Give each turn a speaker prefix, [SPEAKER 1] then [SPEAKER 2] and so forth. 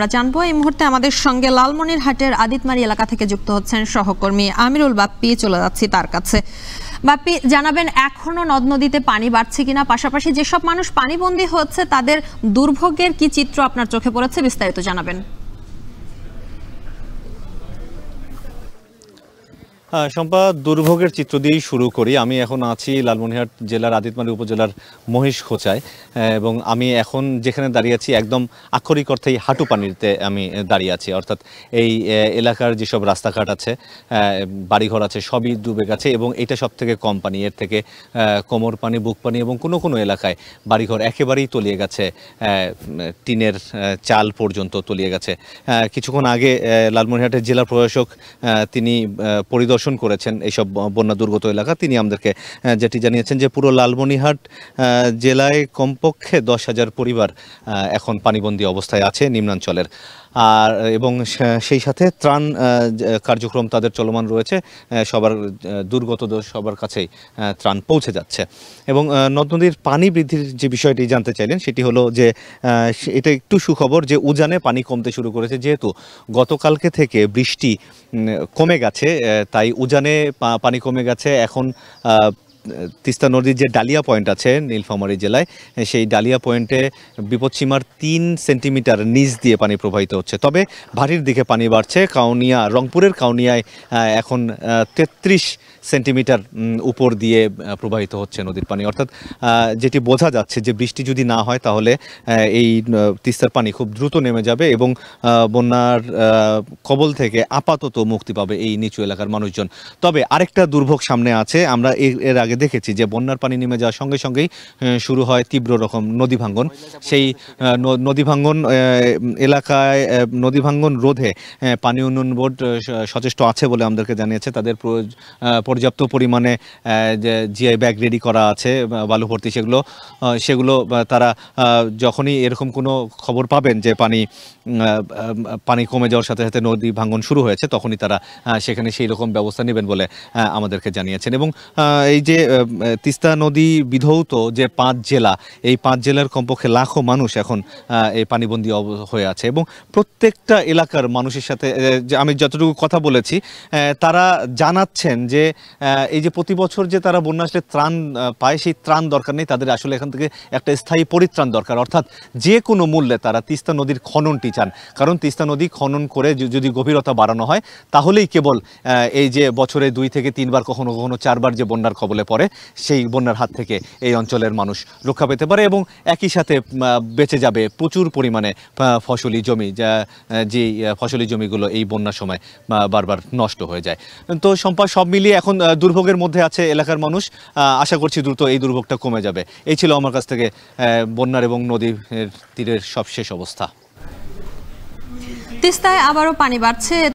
[SPEAKER 1] আমরা জানবো এই মুহূর্তে আমাদের সঙ্গে লালমনিরহাটের আদিতমারি এলাকা থেকে যুক্ত হচ্ছেন সহকর্মী আমিরুল বাপ্পি। চলে যাচ্ছি তার কাছে। বাপ্পি, জানাবেন এখনো নদ নদীতে পানি বাড়ছে কিনা, পাশাপাশি যেসব মানুষ পানিবন্দী হচ্ছে তাদের দুর্ভোগের কি চিত্র আপনার চোখে পড়েছে, বিস্তারিত জানাবেন।
[SPEAKER 2] শম্পা, দুর্ভোগের চিত্র দিয়েই শুরু করি। আমি এখন আছি লালমনিরহাট জেলার আদিতমারি উপজেলার মহিষখোচায় এবং আমি এখন যেখানে দাঁড়িয়ে আছি একদম আক্ষরিক অর্থেই হাঁটু পানিতে আমি দাঁড়িয়ে আছি। অর্থাৎ এই এলাকার যেসব রাস্তাঘাট আছে, বাড়িঘর আছে, সবই ডুবে গেছে এবং এটা সব থেকে কম পানি। এর থেকে কোমর পানি, বুক পানি এবং কোনো কোনো এলাকায় বাড়িঘর একেবারেই তলিয়ে গেছে, টিনের চাল পর্যন্ত তলিয়ে গেছে। কিছুক্ষণ আগে লালমনিরহাটের জেলা প্রশাসক তিনি পরিদর্শন করেছেন এইসব বন্যা দুর্গত এলাকা। তিনি আমাদেরকে যেটি জানিয়েছেন যে পুরো লালমনিরহাট জেলায় কমপক্ষে 10,000 পরিবার এখন পানিবন্দী অবস্থায় আছে নিম্নাঞ্চলের। আর এবং সেই সাথে ত্রাণ কার্যক্রম তাদের চলমান রয়েছে। সবার দুর্গত সবার কাছেই ত্রাণ পৌঁছে যাচ্ছে। এবং নদ নদীর পানি বৃদ্ধির যে বিষয়টি জানতে চাইলেন সেটি হলো যে এটা একটু সুখবর যে উজানে পানি কমতে শুরু করেছে। যেহেতু গতকালকে থেকে বৃষ্টি কমে গেছে, তাই উজানে পানি কমে গেছে। এখন তিস্তা নদীর যে ডালিয়া পয়েন্ট আছে নীলফামারী জেলায়, সেই ডালিয়া পয়েন্টে বিপদসীমার 3 সেন্টিমিটার নিচ দিয়ে পানি প্রবাহিত হচ্ছে। তবে ভাটির দিকে পানি বাড়ছে। কাউনিয়া, রংপুরের কাউনিয়ায় এখন 33 সেন্টিমিটার উপর দিয়ে প্রবাহিত হচ্ছে নদীর পানি। অর্থাৎ যেটি বোঝা যাচ্ছে যে বৃষ্টি যদি না হয় তাহলে এই তিস্তার পানি খুব দ্রুত নেমে যাবে এবং বন্যার কবল থেকে আপাতত মুক্তি পাবে এই নিচু এলাকার মানুষজন। তবে আরেকটা দুর্ভোগ সামনে আছে। আমরা এর আগে দেখেছি যে বন্যার পানি নেমে যাওয়ার সঙ্গে সঙ্গেই শুরু হয় তীব্র রকম নদী ভাঙ্গন। সেই নদী ভাঙ্গন এলাকায় নদী ভাঙ্গন রোধে পানি উন্নয়ন বোর্ড সচেষ্ট আছে বলে আমাদেরকে জানিয়েছে। তাদের পর্যাপ্ত পরিমাণে যে জিআই ব্যাগ রেডি করা আছে বালু ভর্তি, সেগুলো তারা যখনই এরকম কোনো খবর পাবেন যে পানি কমে যাওয়ার সাথে সাথে নদী ভাঙ্গন শুরু হয়েছে, তখনই তারা সেখানে সেই রকম ব্যবস্থা নেবেন বলে আমাদেরকে জানিয়েছেন। এবং এই যে তিস্তা নদী বিধৌত যে 5 জেলা, এই 5 জেলার কমপক্ষে লাখো মানুষ এখন এই পানিবন্দী হয়ে আছে। এবং প্রত্যেকটা এলাকার মানুষের সাথে আমি যতটুকু কথা বলেছি, তারা জানাচ্ছেন যে এই যে প্রতি বছর যে তারা বন্যা আসলে ত্রাণ পায়, সেই ত্রাণ দরকার নেই তাদের। আসলে এখান থেকে একটা স্থায়ী পরিত্রাণ দরকার। অর্থাৎ যে কোনো মূল্যে তারা তিস্তা নদীর খননটি চান। কারণ তিস্তা নদী খনন করে যদি গভীরতা বাড়ানো হয় তাহলেই কেবল এই যে বছরে 2 থেকে 3 বার, কখনো কখনো 4 বার যে বন্যার কবলে পড়ে, সেই বন্যার হাত থেকে এই অঞ্চলের মানুষ রক্ষা পেতে পারে এবং একই সাথে বেঁচে যাবে প্রচুর পরিমাণে ফসলি জমি, যে ফসলি জমিগুলো এই বন্যার সময় বারবার নষ্ট হয়ে যায়। তো সম্পদ সব মিলিয়ে এখন দুর্ভোগের মধ্যে আছে এলাকার মানুষ। আশা করছি দ্রুত এই দুর্ভোগটা কমে যাবে। এই ছিল আমার কাছ থেকে বন্যার এবং নদীর তীরের সবশেষ অবস্থা।
[SPEAKER 1] তিস্তায় আবারও পানি বাড়ছে।